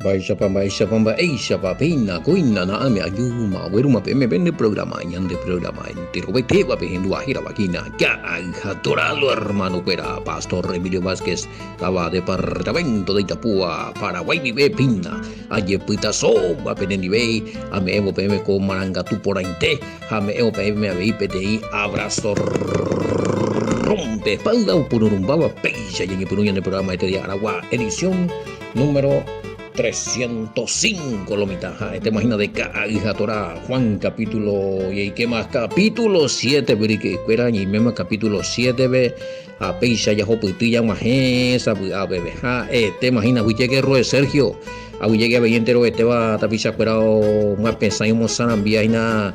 Baisha pamba Aisha papina kuina na ame ayuma weruma peme bende programa nyande programa entero bete va pehendu ahira vakina ya adorado hermano pera Pastor Emilio Vázquez lava departamento de Itapúa Paraguay vive pina aye pita so va peneni ve ame evo peme ko maranga tu porainte ame evo peme ave PTI abrazo rompe espalda upururumbaba peisha y en el programa este día Aragua edición número 305 lomita. Te imaginas de Caja Torah Juan capítulo y qué más capítulo 7 que fuera y mismo capítulo 7 ve a peisa ya hoputilla majesa a bebé te imaginas que llegue Roe Sergio a llegue a ver entero este va tapisa fuera más pensar en Mozambique ina a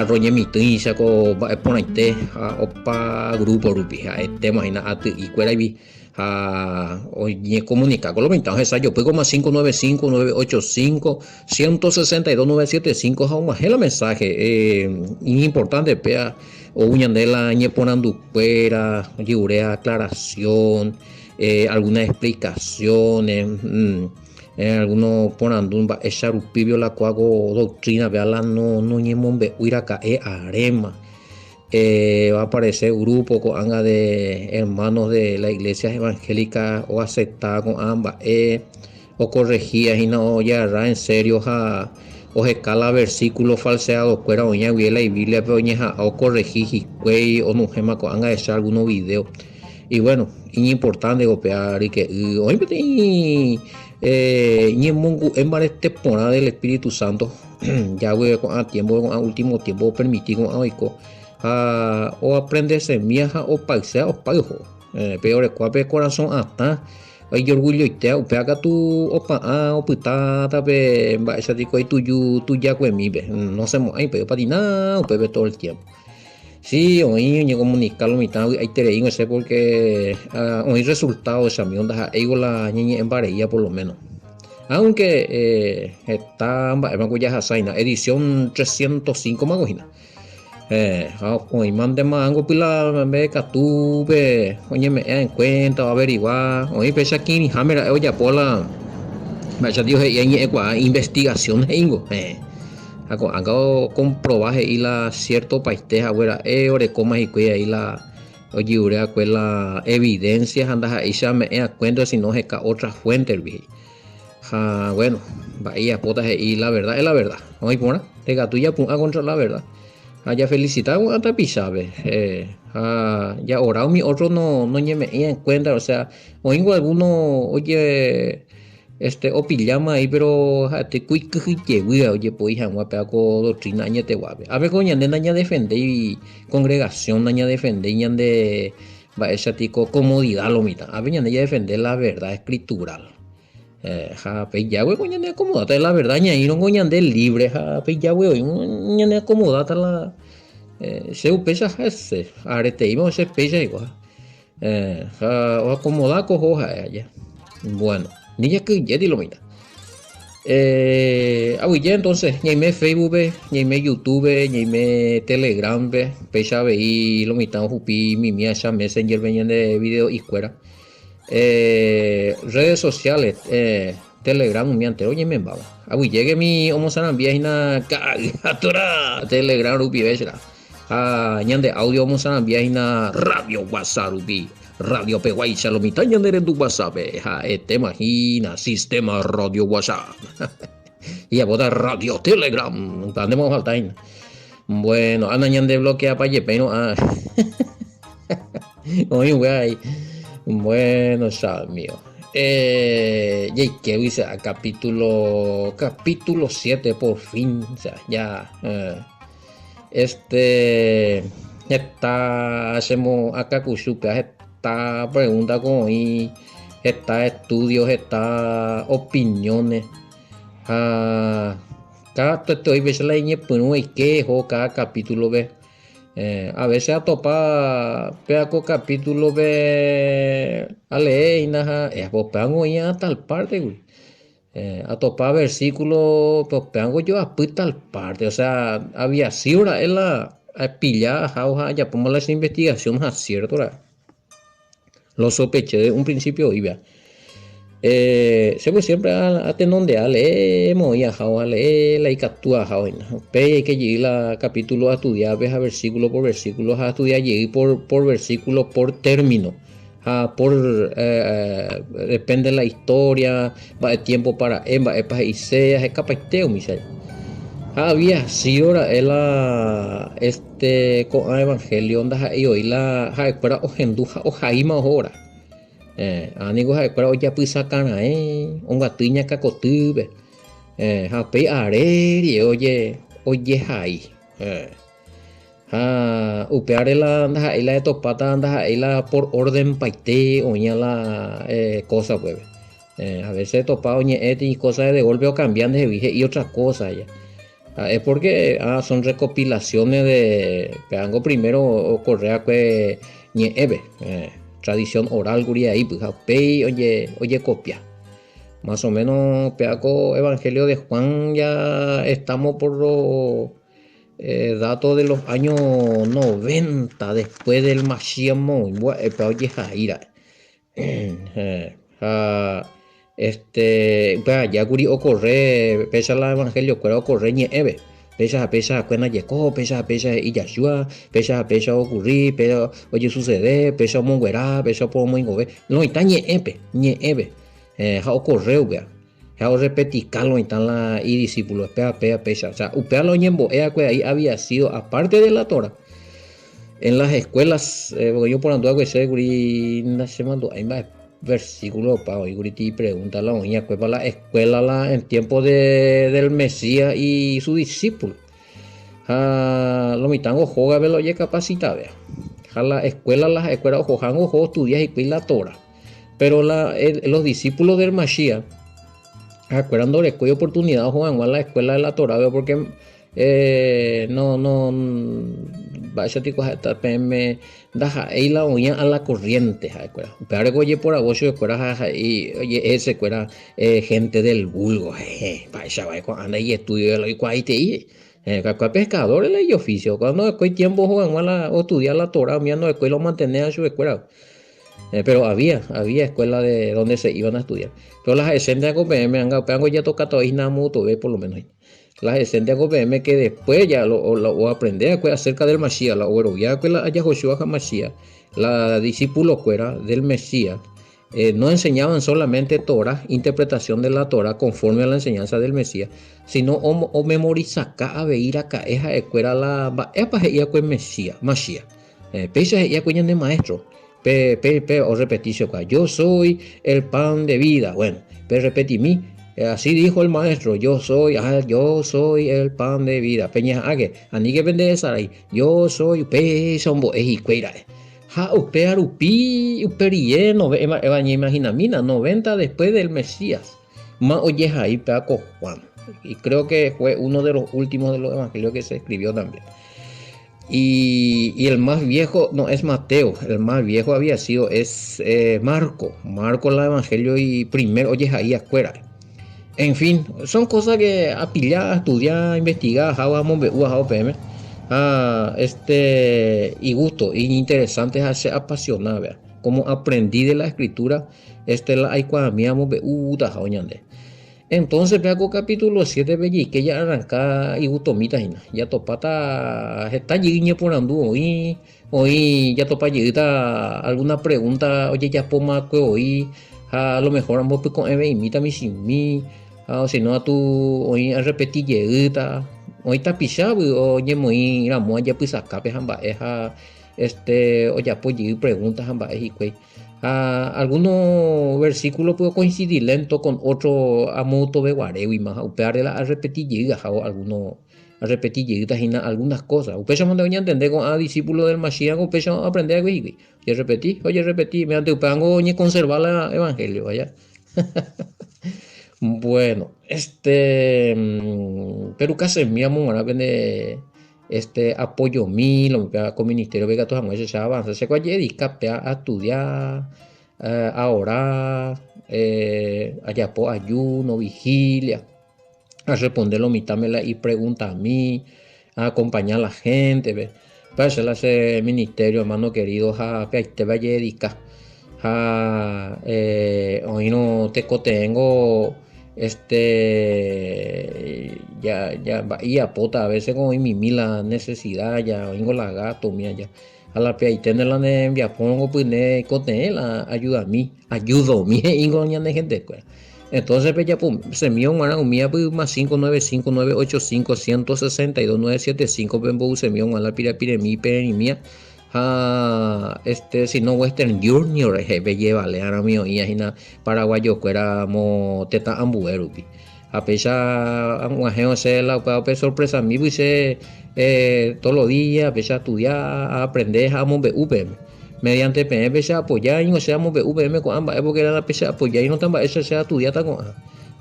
roñe mi tincha ko va ponente a opa grupo rupi te imaginas a y fuera y oye comunica con los mensajes yo pego más 595-985-162-975 a un mensaje importante pea o uñandela ñe ponando fuera urea aclaración algunas explicaciones algunos ponando un echar un pibio la cuago doctrina vea la no ñe mombe uira cae arema va a aparecer grupo con anga de hermanos de la iglesia evangélica o aceptada con ambas o corregía y no ya en serio o escala versículos falseados fuera oña la Biblia pero oña o corregir o no gema con anga de echar algunos videos y bueno es importante copiar y que hoy ni mungu en varias temporadas del Espíritu Santo ya voy con tiempo con último tiempo permitido con o aprenderse viaja o paisea o paijo peor cuape corazón hasta hay orgullo y te pega tu opa o putata pe va esa dico y tu ya mi no se mo ahí pero para nada o pepe todo el tiempo sí hoy ni comunicarlo mitad hay te sé porque hoy resultado esa mi onda ego la niña en varilla por lo menos aunque está en ya hasaina edición 305 magojina hoy mande mango pila me catube oye me en cuenta averiguar hoy pesa aquí hamera oye pola me ya dijo y investigación ingo hago comprobaje y la cierto paiste afuera ore coma y cuida y la oye urea la evidencias andas ahí ya me cuenta si no es que otra fuente bueno vaya potas y la verdad es la verdad hoy pona te gatuya punta contra la verdad ya felicitado hasta pisabe ya orado mi otro no me en cuenta o sea oigo alguno oye o pillama ahí pero te cuy que oye pues hija guapeaco doctrina ña te guape a ver coña de naña defender y congregación naña defender ña de va esa tico comodidad lo mitad a ver ña defender la verdad escritural pe ya we coña de acomodata la verdad ña y no coña de libre pe ya we ña de acomodata la se pesa ese arete íbamos a pesa igual o acomodar cojo allá bueno ni ya que ya di lo mira ya entonces ña me Facebook ña me YouTube ña me Telegram pesa ve y lo mitad jupi mi mía esa Messenger venían de video y fuera redes sociales Telegram mi ante oye me baba llegue mi homo sana viajina catora Telegram rupi vesra ñande audio homo sana viajina radio WhatsApp rupi radio peguay salomita ñande tu WhatsApp te imagina sistema radio WhatsApp y a botar radio Telegram andemos falta bueno anda ñande bloquea pa yepeno oye güey bueno, ya mío. Ya que dice capítulo 7 por fin, o sea, ya está hacemos acá cuchupa esta pregunta con y está estudios, está opiniones. Cada estoy veces la niña pues y quejo cada capítulo ve a veces a topar peaco capítulo ve a leer y nada pues peango ya tal parte güey a topar versículo pues peango yo a tal parte o sea había sido en la pillar ya ponemos las investigaciones a cierto lo sospeché de un principio y vea Se pues siempre a tenonde a leer, muy a jao a leer, la icatúa jao, pe que llegue la capítulo a estudiar, ves a versículo por versículo, a estudiar, llegue por versículo, por término. Depende de la historia, va de tiempo para Emba, Epa y Seas, Escapateo, misal. Había sido con el evangelio, onda, y hoy la, para ojenduja, o jaima, ojora. Anigo para oya pisa cana un gatiña cacotube jape areri oye jai upeare la anda la de topata anda la por orden paite oña la cosa pues a veces topa oña y cosas de golpe o cambian de vije y otras cosas ya. Es porque son recopilaciones de peango primero o correa que nieve tradición oral guría ahí pues oye copia más o menos peaco evangelio de Juan ya estamos por los datos de los años 90 después del Mashiach oye Jaira ya guri ocurre pesa la evangelio cuero ocurre nieve pesa cuena yeco pesa y Yahshua pesa ocurrir pero oye sucede pesa monguera pesa por mongobe no está nieve ja ocurre ja repeticarlo y tan la y discípulos pesa o sea upearlo ñembo ahí había sido aparte de la Torah en las escuelas porque yo por ando que sé guri se mandó hay más versículo para hoy y pregunta la oña para la escuela en tiempo del Mesías y su discípulo lo mitango joga velo ye capacita vea las escuelas ojo estudias y la Torah pero los discípulos del Mashiach acuerdan de que oportunidad juegan a la escuela de la Torah porque no vaya tico hasta pm daja ahí la uña a la corriente pero oye por agosto y oye ese cuera gente del vulgo vaya anda y estudio y cuaite pescadores y oficio cuando hay tiempo juegan a estudiar la Torah mirando de lo mantener a su escuela pero había escuela de donde se iban a estudiar pero las escenas de PM han ya tocado ahí nada mucho por lo menos las escenas de PM que después ya lo aprender acerca del Mashiach la ya haya Joshua Hamashiach la discípulo fuera del Mesías no enseñaban solamente Torah, interpretación de la Torah conforme a la enseñanza del Mesías, sino o memorizar a ver acá esa escuela la ya pues Mesías, Mashiach, pese ya pues de maestro, o repeticio acá, yo soy el pan de vida, bueno, pero repetí mí. Así dijo el maestro, yo soy el pan de vida. Peña que ani que vende esa ahí. Yo soy pesombo ejicuera. Ja upear uperie no imagina mina 90 después del Mesías. Ma oye ahí peaco Juan. Y creo que fue uno de los últimos de los evangelios que se escribió también. Y el más viejo, no, es Mateo, el más viejo había sido, es Marco el evangelio y primero oye ahí afuera. En fin, son cosas que apilar, estudiar, investigar, y gusto, y interesante es ser apasionado, como aprendí de la escritura, la hay cuando entonces vea capítulo 7 que ya arranca y gutomita ya topata está lleguiñe por andu hoy ya topa lleguita alguna pregunta oye ya poma que hoy a lo mejor ambos con eve imita mi sin mí o si no a tu hoy a repetir lleguita hoy está pisado oye muy la moa ya pues acá pejamba oye pues preguntas amba algunos versículos puedo coincidir lento con otro amoto de guareo y más a repetir llegas o algunos a repetir llegas y algunas cosas ustedes me deben entender con discípulo del Mashiach ustedes a aprender a oye repetir me ante upango ni conservar el evangelio allá bueno pero casi mi amor a vender apoyo lo con ministerio de gatos a se avanza se puede dedicar a estudiar a orar allá por ayuno vigilia a responder lo mitámela y pregunta a mí a acompañar a la gente para hacer ese ministerio hermano querido a que te vaya a dedicar Hoy no te cotengo ya y apota a veces como mi la necesidad ya vengo la gato mía ya a la pia y tener la envia pongo pues ne coten la ayudo mi ingo ña de gente pues entonces pues ya pues se mío una mía pues más 595985162 bembo se mío la pira mi pe mía si no Western Junior be lleva le ara mío y ajina paraguayo fuera mo teta ambuerupi a pesar angajeo se la pe sorpresa mi dice todos los días a pesar estudiar a aprender a UPM mediante PNP se apoyar y no seamos UPM con ambas porque era la pesa apoyar y no tan eso se estudiar con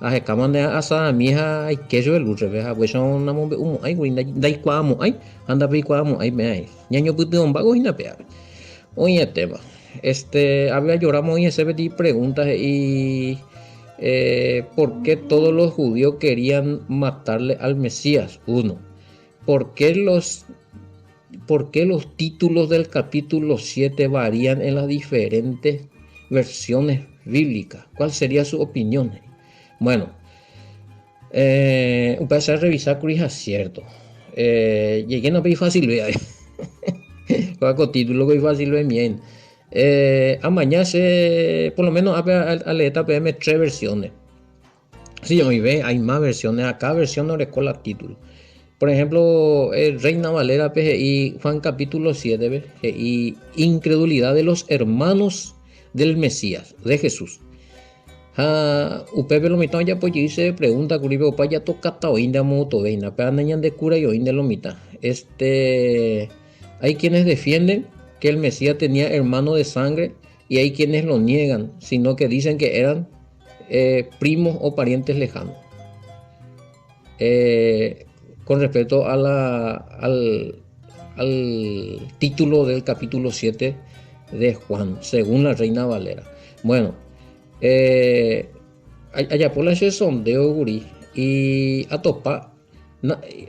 a escaman de asa mi hija hay que yo el lucho veja pues son una mombe ay güey dai cuamo ay anda pe cuamo ay me ay ñaño puto un vago y na pea oye tema había lloramos y ese betí preguntas y ¿por qué todos los judíos querían matarle al Mesías? Uno, ¿por qué los títulos del capítulo 7 varían en las diferentes versiones bíblicas? ¿Cuál sería su opinión? Bueno, empecé a revisar Cris acierto. Llegué a pedir fácil, con título que fácil bien. Mañana por lo menos a la etapa PM 3 versiones. Si yo me ve, hay más versiones. Acá versión no recuerda título. Por ejemplo, Reina Valera PGI, Juan capítulo 7, y incredulidad de los hermanos del Mesías, de Jesús. Upepe lo mitad ya pues dice pregunta curibe opa ya toca ta oinda moto veina pero andan de cura y oinde lo mitad hay quienes defienden que el Mesías tenía hermano de sangre y hay quienes lo niegan sino que dicen que eran primos o parientes lejanos con respecto a al título del capítulo 7 de Juan según la Reina Valera. Bueno, allá por la sondeo guri y a topa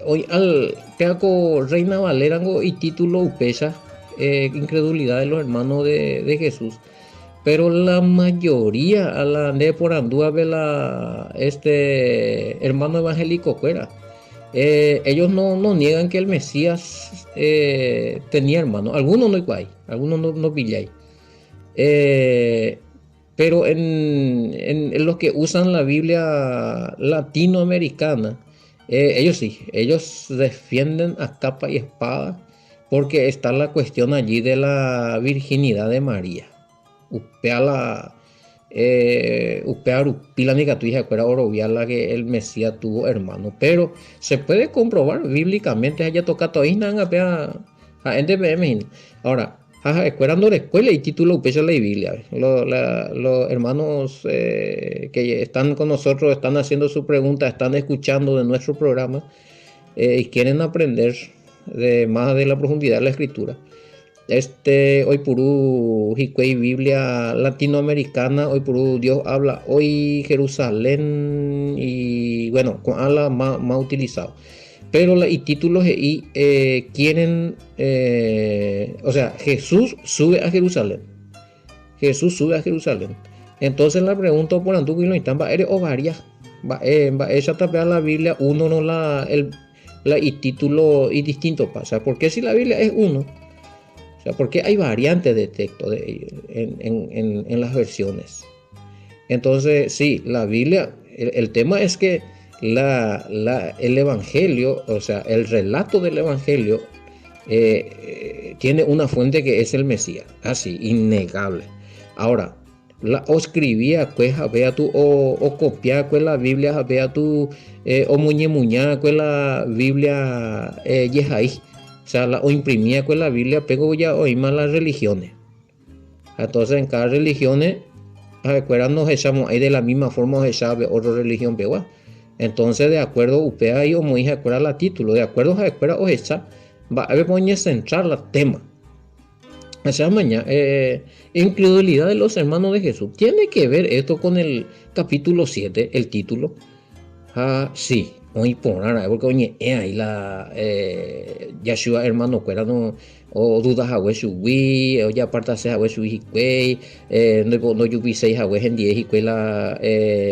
hoy al teaco Reina Valera y título upesa incredulidad de los hermanos de Jesús pero la mayoría a la de por andúa de la hermano evangélico fuera ellos no niegan que el Mesías tenía hermano algunos no igual algunos no pilláis pero en los que usan la Biblia latinoamericana, ellos sí, ellos defienden a capa y espada porque está la cuestión allí de la virginidad de María. Upea Rupila Nicatuija, que era Oroviala, que el Mesías tuvo hermano. Pero se puede comprobar bíblicamente, haya tocado ahí, a NDPM. Ahora, esperando la escuela y título upesa la Biblia. Los hermanos que están con nosotros están haciendo su pregunta, están escuchando de nuestro programa y quieren aprender más de la profundidad de la escritura. Hoy purú Hikwei Biblia latinoamericana, hoy purú Dios habla, hoy Jerusalén y bueno, con ala más utilizado. Pero y títulos quieren, o sea, Jesús sube a Jerusalén. Jesús sube a Jerusalén. Entonces la pregunta por Antuco y lo están, ¿eres o varias? Esa tapea la Biblia, uno no la y título y distinto pasa. ¿Por qué si la Biblia es uno? O sea, porque hay variantes de texto en las versiones. Entonces, sí, la Biblia, el tema es que el Evangelio, o sea, el relato del Evangelio tiene una fuente que es el Mesías, así, innegable. Ahora, o escribía, pues, vea tú, o copiar, pues, la Biblia, vea tú, o muñemuñar, pues, la Biblia, yehaí. O sea, o imprimía, pues, la Biblia, pego ya, hoy más las religiones. Entonces, en cada religión, nos echamos ahí de la misma forma, se sabe otra religión, pero entonces, de acuerdo, upea y o muy de acuerdo a título, de acuerdo a acuerdo o esa, va a poner centrar el tema. O sea, mañana, incredulidad de los hermanos de Jesús. ¿Tiene que ver esto con el capítulo 7, el título? Sí, hoy por nada, porque oye, ahí Yashua hermano, cuera no, o dudas a hueso, o ya aparta se a hueso, no yubi seis a hueso en 10 y la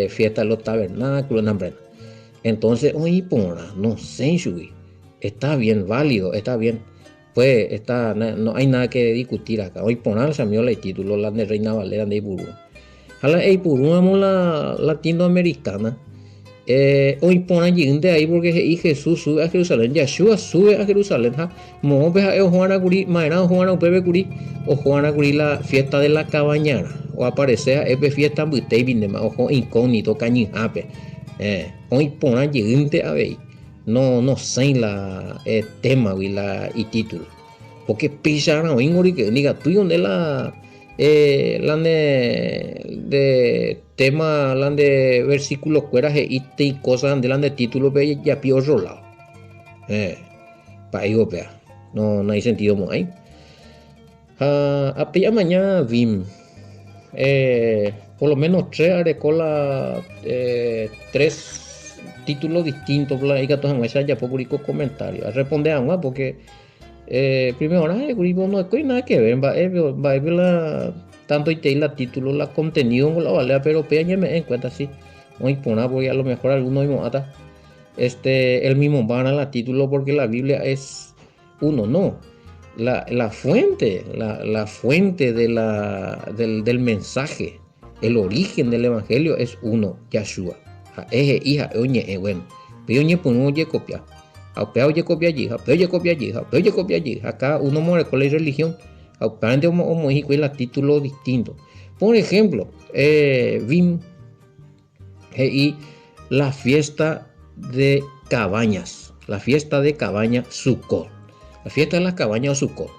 fiesta de los tabernáculos, nombre. Entonces, hoy por nada, no sé, está bien, válido, está bien. Pues no hay nada que discutir acá. Hoy por nada se me dio el título, la de Reina Valera de Ipurú. A la Ipurú, la latinoamericana. Hoy pon allí de ahí porque Jesús sube a Jerusalén, Yeshua sube a Jerusalén, mo pues a Juana Curi, mañana Juana Pepe Curi, o Juana Curi la fiesta de la cabañara, o aparece a Epe fiesta butei vindema, ojo incógnito cañijape, hoy pon allí de ahí, no sé la tema y título, porque pisaron hoy ngori que diga tú donde la de tema, de versículos cueras y cosas de título ya pio rolado. Para ello, no hay sentido más ahí. A mañana vim. Por lo menos tres títulos distintos. Y que todos ya publico comentarios. Responde a más porque primero, no hay nada que ver. Va tanto y la título, la contenido con la valera, pero ya me en cuenta sí. Muy pona, porque a lo mejor algunos mismo ata. El mismo van a la título porque la Biblia es uno, no. La fuente, la fuente del mensaje, el origen del evangelio es uno, Yeshua. Eje hija, oye, bueno. Pero oye, pues no copia. Oye copia allí. Acá uno muere con la religión. Aparente o México y la título distinto. Por ejemplo, vim y la fiesta de cabañas. La fiesta de cabañas Sukkot. La fiesta de las cabañas Sukkot.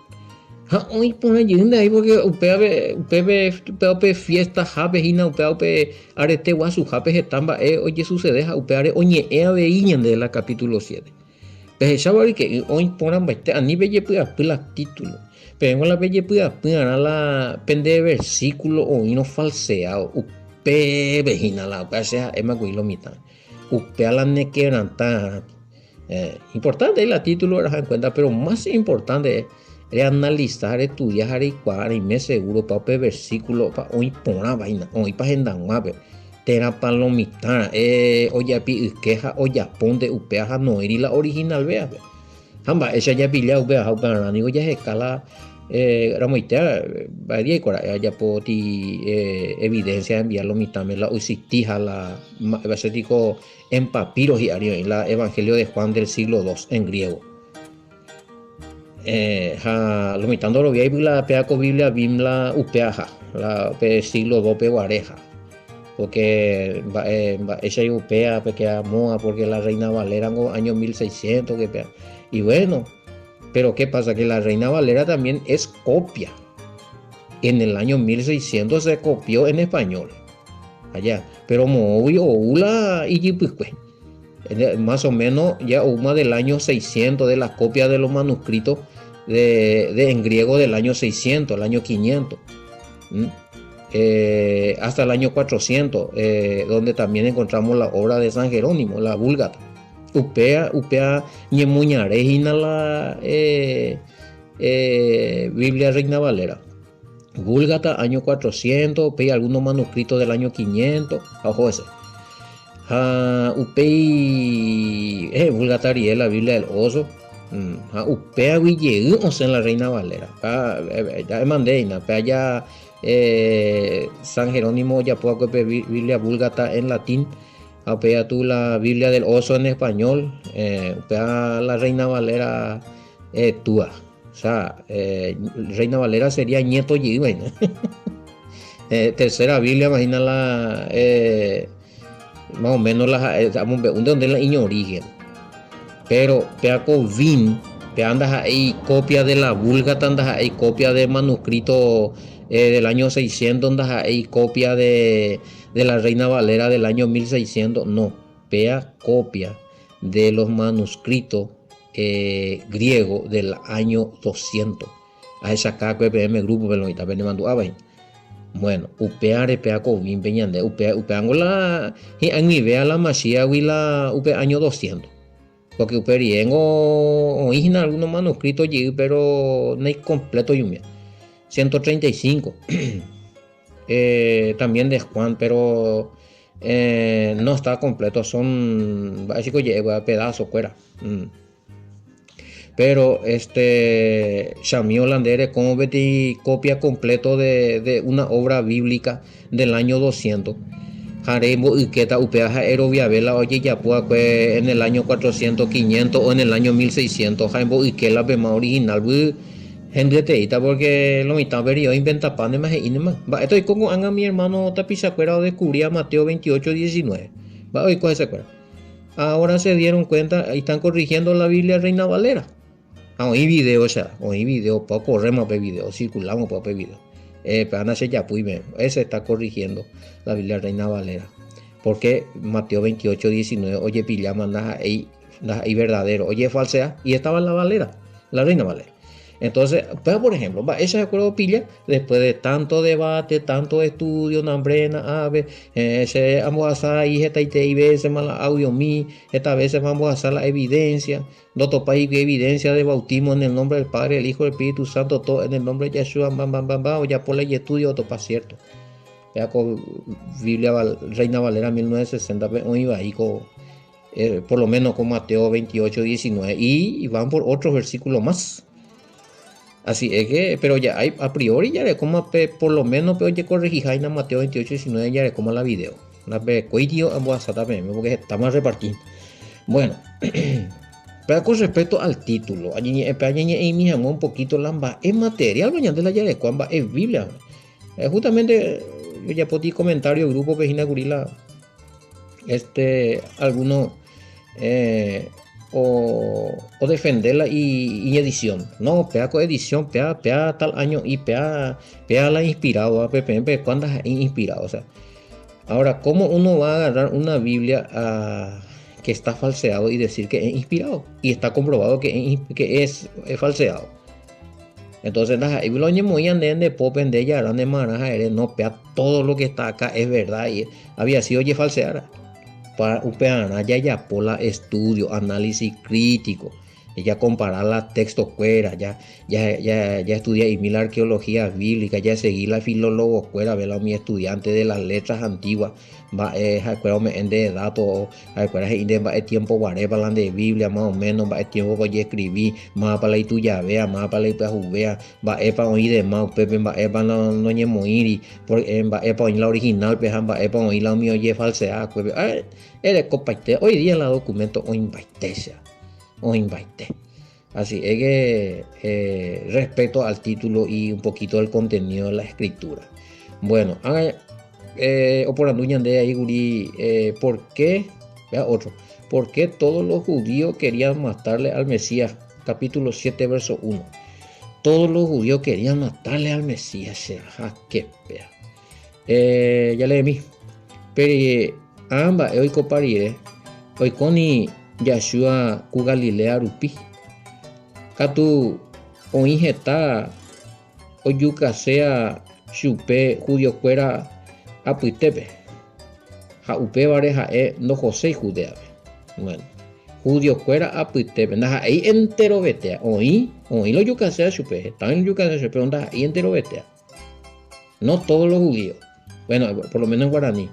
Hoy pone yendo ahí porque upe fiesta jape hina upe arete guasu jape jetamba oye sucede upe oñe aveiñan de la capítulo 7. Pero sabari que hoy ponen bastante a nivel de las títulos. Pero en la bella pueda la pende de versículo o no falseado upe vejina la o sea es más lo mitad upe a la nequeranta importante la título era en cuenta pero más importante es analizar estudiar y cuadrar y me seguro para upe versículo para hoy pona vaina hoy para agendar tera palomitana oya pi queja oya ponte upeaja no eri la original vea hamba esa ya pilla upea para digo ya escala ramoitea varía y cora ya poti evidencia enviarlo mitame la usitija la basetico en papiros y ario en la evangelio de Juan del siglo II en griego lo mitando lo vi la peaco biblia biblia upeaja la siglo II peguareja porque esa europea que moa porque la Reina Valera en los años 1600 y bueno, pero qué pasa que la Reina Valera también es copia. En el año 1600 se copió en español allá, pero ula y más o menos ya una del año 600 de las copias de los manuscritos en griego del año 600, el año 500. Hasta el año 400, donde también encontramos la obra de San Jerónimo, la Vulgata. Upea ñemuñarejina la Biblia Reina Valera. Vulgata, año 400, upea algunos manuscritos del año 500, ojo ese. Upei Vulgata y la Biblia del Oso. Upea Villegas en la Reina Valera. Ya mandé, ya San Jerónimo ya puedo Biblia Vulgata en latín, apea tú la Biblia del Oso en español, apea la Reina Valera tua, o sea, Reina Valera sería nieto y bueno. Tercera Biblia, imagina la más o menos donde la niño origen, pero peaco vin andas ahí copia de la Vulgata, andas ahí copia de manuscrito del año 600, andas ahí copia de la Reina Valera del año 1600, no, pea copia de los manuscritos griegos del año 200. A esa acá que PM grupo pero ahorita me mandó a ver. Bueno, upea repea kovin peñande, upea angola, y en mi vea la machia huila upea año 200. Porque uperiengo original algunos manuscritos llegué, pero no hay completo yumia. 135. También de Juan, pero no está completo, son básicos pedazos fuera. Pero Xami Holandere como veti copia completo de una obra bíblica del año 200. Jarembo Iqueta Upeaja Eroviavela oye ya pues en el año 400, 500 o en el año 1600. Jarembo Iquela Bema original gente teita porque lo mitad vería inventa pan de más y más. Va, estoy como anga mi hermano Tapizacuera o descubría Mateo 28, 19. Va, hoy coge ese cuera. Ahora se dieron cuenta y están corrigiendo la Biblia Reina Valera. Hoy video, o sea, hoy video, poco corremos para video, circulamos para video. Pero no sé ya, pues, ese está corrigiendo la Biblia Reina Valera. Porque Mateo 28, 19, oye, pillamos, ahí verdadero, oye, falsea, y estaba en la Valera, la Reina Valera. Entonces, pero por ejemplo, ese de acuerdo pilla, después de tanto debate, tanto estudio, nambrena, ave, vamos a hacer ahí, esta y veces mala audio mi, esta vez vamos a hacer la evidencia, otro país evidencia de bautismo en el nombre del Padre, el Hijo, el Espíritu Santo, todo en el nombre de Yeshua, o ya por ley estudio, otro para cierto. Ya con Biblia Reina Valera 1960, hoy va ahí con, por lo menos con Mateo 28, 19, y van por otros versículos más. Así es que, pero ya hay, a priori ya le como por lo menos pero ya corregí Jaina Mateo 28, 19 ya le como la video. La cuidio a WhatsApp también, porque estamos a repartir. Bueno, pero con respecto al título, allí me un poquito lamba, es material, bañando la ya cuamba, es Biblia. Justamente, yo ya podí comentario, grupo Pejina Gurila, algunos, o defenderla y edición. No, pea con edición, pea tal año y pea la inspirado, cuando es inspirado. O sea, ahora, ¿cómo uno va a agarrar una Biblia que está falseado y decir que es inspirado? Y está comprobado que es falseado. Entonces, las Biblia muy de popen de ella, de maraja, no pea todo lo que está acá es verdad y había sido oye falseada. Para UPANA ya por la estudio, análisis crítico, ya comparar la textos fuera, ya estudiar y mi la arqueología bíblica, ya seguir la filólogo fuera, ver a mi estudiante de las letras antiguas, va de datos, va el tiempo para de Biblia más o menos, va el tiempo que escribí, más para la tuya vea, más para la juvea, va para oír de más, pepe, va para no ñemoiri, va para oír la original, va para oír la mío y falseada, eres copaite, hoy día la documento o invite. Así es que respecto al título y un poquito del contenido de la escritura. Bueno, o por anduñan de ahí, guri, ¿por qué? Vea otro. ¿Por qué todos los judíos querían matarle al Mesías? Capítulo 7, verso 1. Todos los judíos querían matarle al Mesías. Qué pea. Ya leí. Pero ambas hoy coparire. Hoy coni Yashua ku Galilea rupi. Katu oinjeta oyuka sea chupe judío fuera apuitepe. Ja upe vare ja no José Judea. Bueno, judío fuera apuitepe. Naja ahí entero vetea. Oí lo yuka sea chupe. También yuka sea chupe. Onda ahí entero vetea. No todos los judíos. Bueno, por lo menos en guaraní.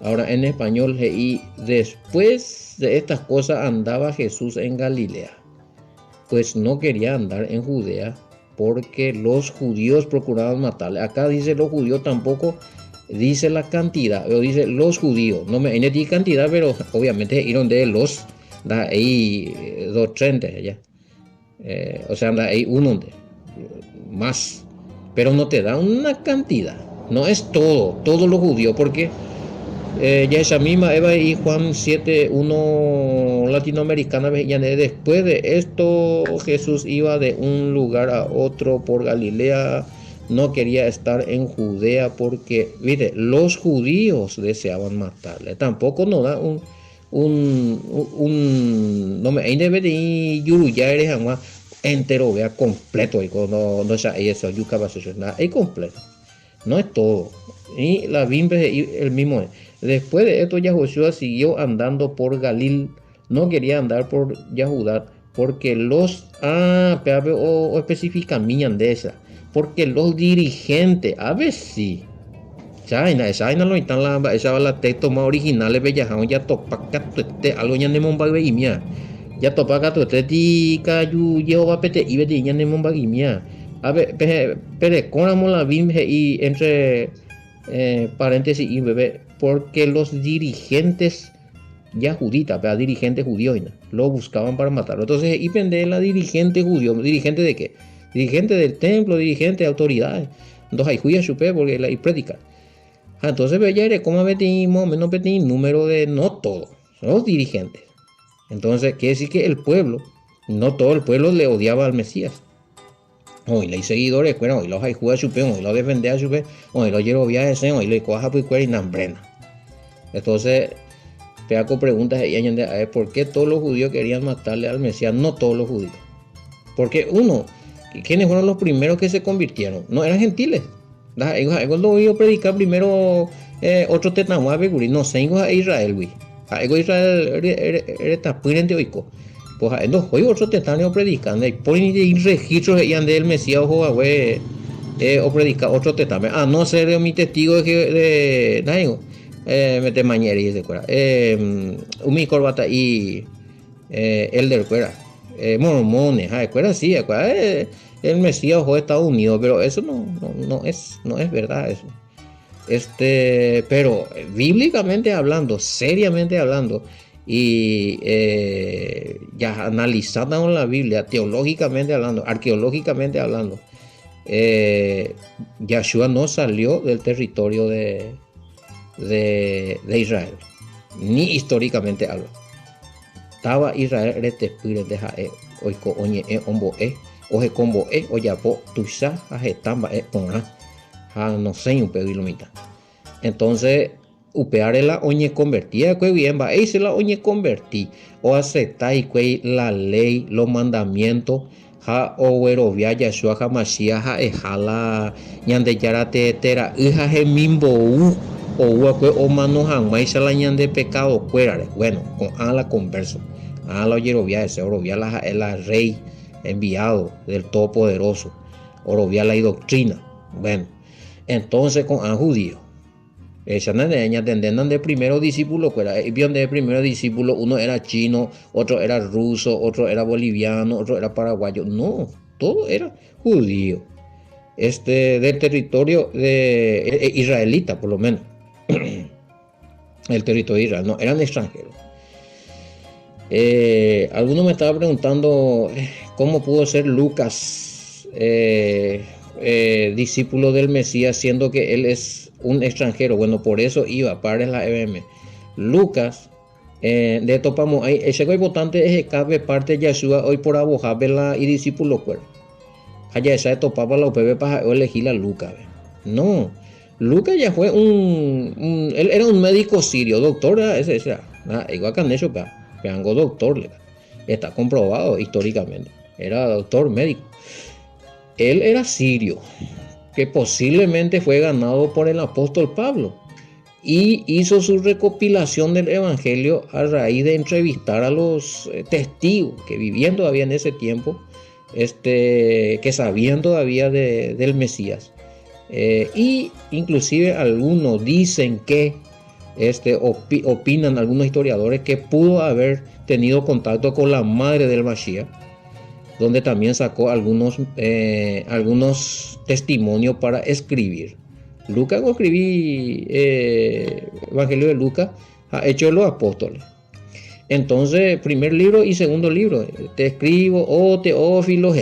Ahora en español, y después de estas cosas andaba Jesús en Galilea, pues no quería andar en Judea porque los judíos procuraban matarle. Acá dice los judíos, tampoco dice la cantidad, pero dice los judíos. No me dice cantidad, pero obviamente iron de los, da ahí 230 allá. O sea, anda ahí uno de más, pero no te da una cantidad. No es todos los judíos, porque ya esa misma Eva y Juan 7, 1 latinoamericana, después de esto Jesús iba de un lugar a otro por Galilea, no quería estar en Judea porque, viste, los judíos deseaban matarle. Tampoco nos da no me debe de yuruya eres entero, vea, completo, no sea eso, yuca va a ser nada, es completo. no es todo. Y la Bimbe el mismo es. Después de esto, Yahushua siguió andando por Galil, no quería andar por Yahudá, porque los, o específica de esa, porque los dirigentes, a ver si, esa vaina lo están esa va la texto más originales, bellajón, ya topa catuete, algo ya nemon bagimia, ya topa catuete, ti cayu, Jehová pete, y vete, ya nemon bagimia. A ver, pero con la Bimbe y entre paréntesis y bebé, porque los dirigentes ya juditas, dirigentes judíos, ¿no? Lo buscaban para matarlo. Entonces, y pende la dirigente judío, dirigente de qué? Dirigente del templo, dirigente de autoridades. Entonces, hay judíos chupé porque la y predicar. Entonces, ve ya como metimos, menos metimos número de no todos, son los dirigentes. Entonces, quiere decir que el pueblo, no todo el pueblo le odiaba al Mesías. Hoy le seguidores, bueno, hoy los hay jugadores chupe, hoy los defendía chupe, hoy los llevo viajes, hoy le coja pues y nambrena. Entonces, Peaco preguntas a ella, ¿por qué todos los judíos querían matarle al Mesías? No todos los judíos. Porque uno, ¿quiénes fueron los primeros que se convirtieron? No eran gentiles. Ellos lo iban a predicar primero otro tetamuabe, no sé, a Israel, güey. A Israel era tapirente oico. Pues no fue otro tetano predicando. Y ponen registros del Mesías o güey. O predicar otro tetame. A no ser mi testigo de mete mañera y se cuera. Umi corbata y elder cuera. Mormones, cuera sí, el Mesías o Estados Unidos, pero eso no es verdad eso. Pero bíblicamente hablando, seriamente hablando, y ya analizando la Biblia, teológicamente hablando, arqueológicamente hablando, Yahshua no salió del territorio de Israel, ni históricamente hablando. Estaba Israel de Jae, oiko oñe omboe, oje comboe, oyapo, tusa, ajetamba, ponra, no sé un pedo y lo mitad. Entonces, upear la oñe convertida, que bien va, se la oñe convertí, o aceptar la ley, los mandamientos, ha owerovia Yahshua Hamashiach ha ejala ñande yarate tera hija gemimbo o hueco o mano jamás la ñande pecado cuerare. Bueno, con a la converso, a la oyerovia ese orovia la rey enviado del Todopoderoso, orovia la doctrina. Bueno, entonces con a judío. Esa niña tendenan de primero discípulo, bien de primero discípulo, uno era chino, otro era ruso, otro era boliviano, otro era paraguayo. No, todo era judío. Del territorio de israelita, por lo menos. El territorio de Israel, no, eran extranjeros. Alguno me estaba preguntando cómo pudo ser Lucas discípulo del Mesías, siendo que él es un extranjero. Bueno, por eso iba para la EBM. Lucas, de topamos ahí, ese que votante es cabe parte de Yeshua hoy por abojabela y discípulo cuero. Allá esa topaba la UPB para elegir a Lucas. No, Lucas ya fue él era un médico sirio, doctor, ese igual que han hecho, peango doctor, está comprobado históricamente, era doctor médico. Él era sirio, que posiblemente fue ganado por el apóstol Pablo y hizo su recopilación del evangelio a raíz de entrevistar a los testigos que vivían todavía en ese tiempo, que sabían todavía del Mesías. Y inclusive algunos dicen que opinan algunos historiadores que pudo haber tenido contacto con la madre del Mashiach, donde también sacó algunos testimonios para escribir. Lucas, escribí Evangelio de Lucas, ha hecho los apóstoles. Entonces, primer libro y segundo libro, te escribo, Teófilo,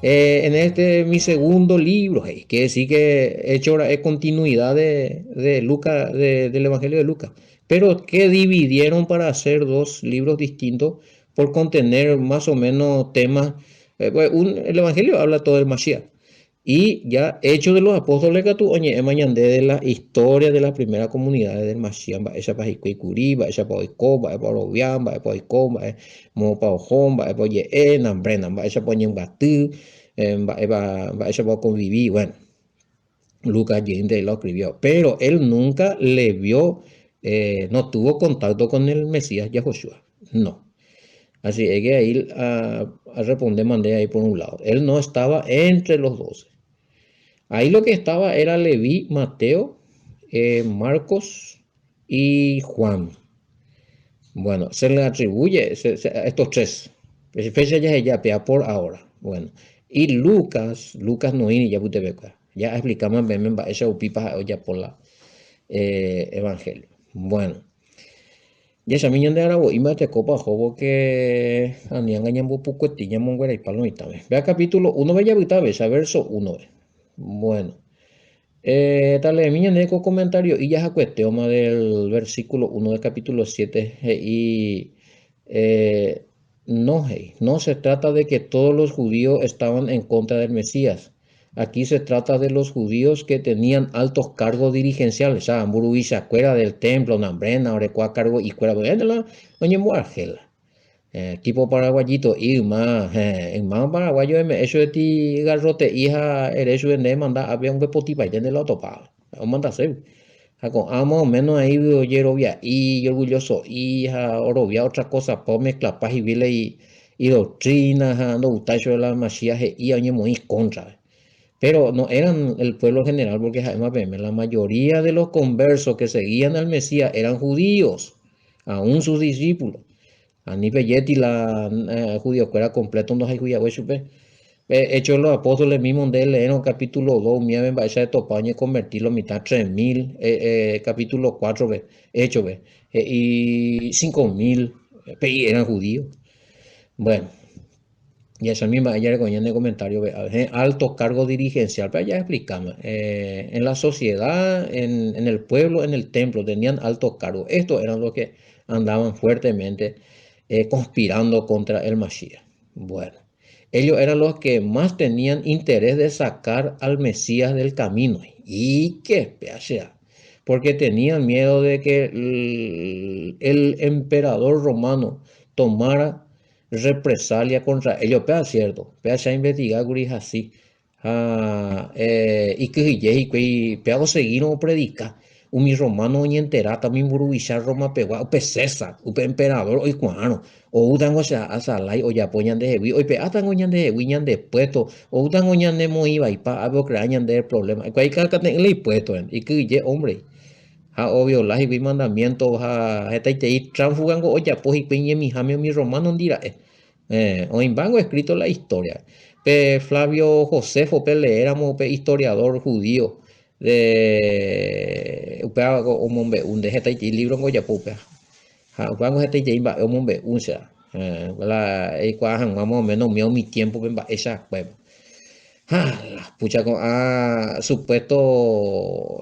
en mi segundo libro, que decir que he hecho continuidad de Lucas, del Evangelio de Lucas, pero que dividieron para hacer dos libros distintos por contener más o menos temas. El Evangelio habla todo del Mashiach. Y ya Hechos de los Apóstoles que tú, oye, de la historia de las primeras comunidades del Mashiach, esa para Hicuicurí, esa para Oico, esa para Obián, esa para Oico, esa para Ojón, esa para Yenan, Brennan, esa para Ñembatú, esa para convivir, bueno. Lucas Allende lo escribió, pero él nunca le vio, no tuvo contacto con el Mesías Yahushua, no. Así es que ahí a responder mandé ahí por un lado. Él no estaba entre los 12. Ahí lo que estaba era Leví, Mateo, Marcos y Juan. Bueno, se le atribuye a estos tres. Fecha ya pea por ahora. Bueno, y Lucas no ini ya pute beca. Ya explicamos en esa upipa ya por la evangelio. Bueno, ya esa miña de arabo y te copa jobo que anian gañambo pucuetiña monguera y palomita. Vea capítulo 1, vaya a verso 1. Bueno. Dale, miña neco comentario y ya se cuestión del versículo 1 del capítulo 7 y no, no se trata de que todos los judíos estaban en contra del Mesías. Aquí se trata de los judíos que tenían altos cargos dirigenciales, o sea, Amburuisa, cuera del templo, Nambrena, Orecua, cargo y cuera de la Oña Muargela. Tipo paraguayito, y más, en más paraguayo, eso de ti garrote, hija, eres de manda, había un pepotipa y tiene la topa. Manda ser. Más o menos ahí oyerovia y orgulloso, hija, orovia, otra cosa, por mezcla, paz y vile y doctrina, no utacho de la machiaje y año muy contra. Pero no eran el pueblo general, porque además, la mayoría de los conversos que seguían al Mesías eran judíos, aún sus discípulos. Ani peyeti la judío que era completo no hay judío chupe. Hecho los apóstoles mismos de leer en capítulo 2, mía ven esa de topaña y convertirlo mitad 3000, capítulo 4 ve, hecho ve, y 5000 eran judíos. Bueno, y esa misma ella recogió en el comentario, alto cargo dirigencial, pero ya explicamos, en la sociedad, en el pueblo, en el templo, tenían altos cargos. Estos eran los que andaban fuertemente conspirando contra el Mashiach. Bueno, ellos eran los que más tenían interés de sacar al Mesías del camino. ¿Y qué? Porque tenían miedo de que el emperador romano tomara represalia contra ellos, pero es cierto, pero se investigar guris así, y que y pero seguir no predica, un mi romano ni enterata mi burubisha Roma pegua, o César, o emperador, o cuano, o udan o sea, asalai, o ya poñan de hewi, o pe atan oñan de hewi, ñan de puesto, o udan oñan de moiba y pa, abo creañan de problema, cual calca ten le puesto, y que hombre. Obvio, las y mandamientos, esta y transfugango, oye, pues y peñe mi jamio mi romano dirá, o en vango escrito la historia. Pe Flavio Josefo, pe le éramos pe historiador judío de upea o mombe un de esta y libro en Goyapupe. Vango esta y va o mombe un sea. La y cuajan más o menos mi tiempo en esa cueva. Pucha, supuesto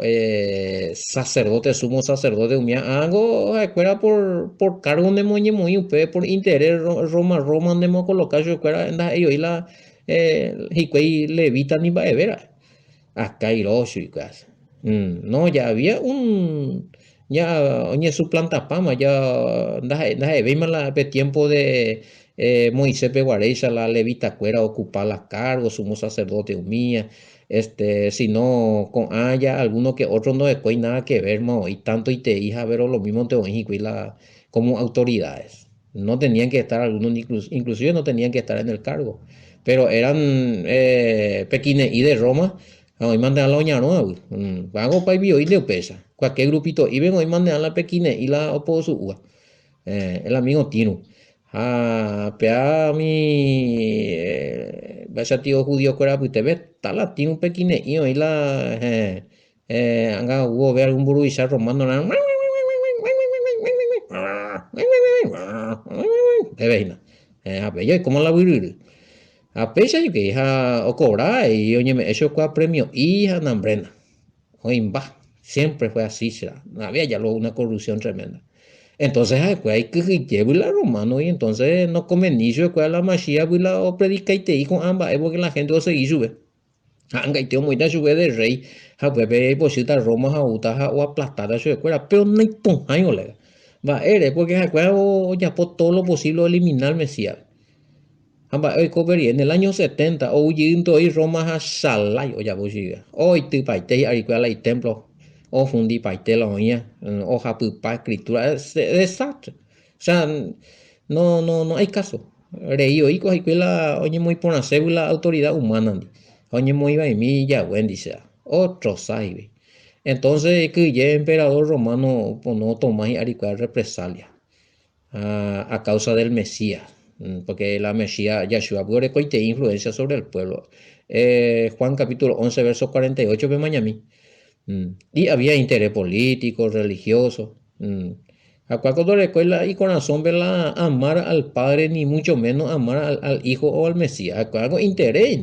sacerdote, sumo sacerdote, algo escuela por cargo de moñe muy por interés Roma de mo colocar yo escuela en ellos y la y levita ni va a ver acá Hiroshi y casa. No, ya había ya oye su planta pama, ya veis la tiempo de Moisés Peguareiza, la levita cuera ocupar las cargos, sumo sacerdote humía, si no, con haya alguno que otro no después nada que ver, y tanto y te hija, pero lo mismo te y la como autoridades. No tenían que estar algunos, inclusive no tenían que estar en el cargo, pero eran pequines y de Roma. Hoy mande a la oña no, hago pa y le pesa. Cualquier grupito, y ven hoy mande a la pequine y la opo su ua. El amigo Tino. Pea mi vaya tío judío que era pues te ve, tal tiene un pequine y hoy la anga hubo ver algún burbuja romano la de veina. A ¿cómo la viril? A pesar de que hija o cobrar y oye, eso fue premio hija nambrena. Oye, va, siempre fue así, será. No había ya luego una corrupción tremenda. Entonces, después hay que llevar la romano y entonces no come ni yo que la machia y la o predica y te y con ambas, es porque la gente o seguir sube. Anga y te muy da sube de rey, a pues ve por cierta Roma a uta o aplastar a su escuela, pero no hay año le. Va, eres porque se acuerda o ya por todo lo posible eliminar Mesías. Hoy coperi en el año 70, hoy yendo y Roma a Salai, o ya vos hoy te paite aricuela y templo, o fundi paite la oña, o japupa escritura, es desastre. O sea, no hay caso. Reío y cojicuela, oye, muy por una cédula autoridad humana, oye, muy va y mi ya buen dice, otro saibe. Entonces, que ya emperador romano, pues no toma y aricuela represalia a causa del Mesías, porque la Mesías, Yahshua, te influencia sobre el pueblo. Juan capítulo 11, verso 48, ve mañana. Y había interés político, religioso. A cual cuando recuerda y corazón verla amar al Padre, ni mucho menos amar al Hijo o al Mesías. A cual interés.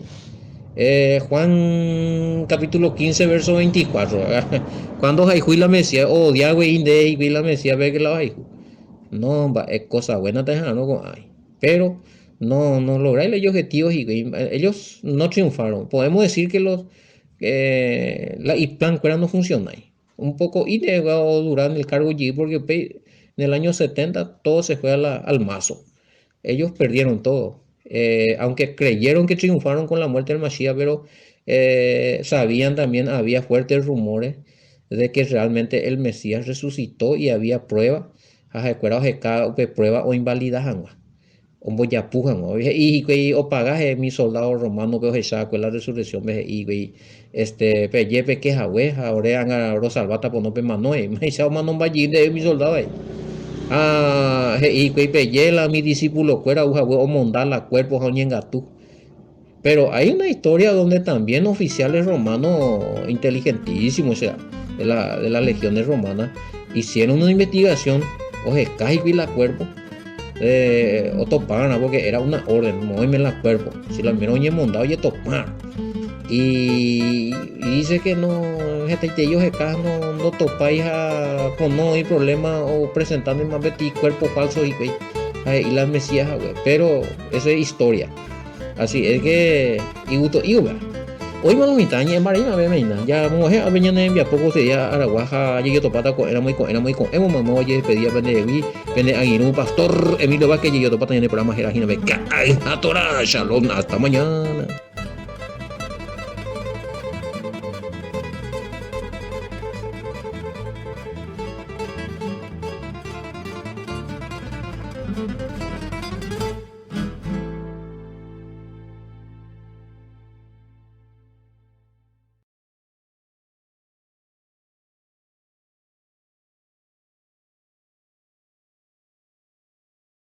Juan capítulo 15, verso 24. Cuando hay la Mesías, oh, diablo, y la Mesías, ve que la hay. No, es cosa buena no con ay. Pero no lograron los objetivos y ellos no triunfaron. Podemos decir que la plan cuera no funciona ahí. Un poco y llegado durante el cargo G porque en el año 70 todo se fue al mazo. Ellos perdieron todo. Aunque creyeron que triunfaron con la muerte del Mashiach, pero sabían también, había fuertes rumores de que realmente el Mesías resucitó y había pruebas prueba o invalidajan un boyapujan y o pagaje mi soldado romano que os con la resurrección y peye que jawe ahora han rosalvata por no pe manoe me hizo manon ballín de mi soldado y que peye la mi discípulo fuera o mondar la cuerpo tú. Pero hay una historia donde también oficiales romanos inteligentísimos, o sea, de las legiones romanas, hicieron una investigación, o y la cuerpo, o toparon, porque era una orden, moverme la cuerpo, si la menos oye mondado, oye topar. Y dice que no, ellos acá no topáis con no hay problema o presentando más de cuerpo falso y las mesías, pero eso es historia. Así es que y uba. Hoy me lo taña en marina me meina. Ya mujer a veña envia poco se ya araguaja llegué topata con era muy con emo mamá oye pedía pende aguirú pastor Emilio Vázquez llegué topata en el programa Geragina me cae a tora shalom hasta mañana.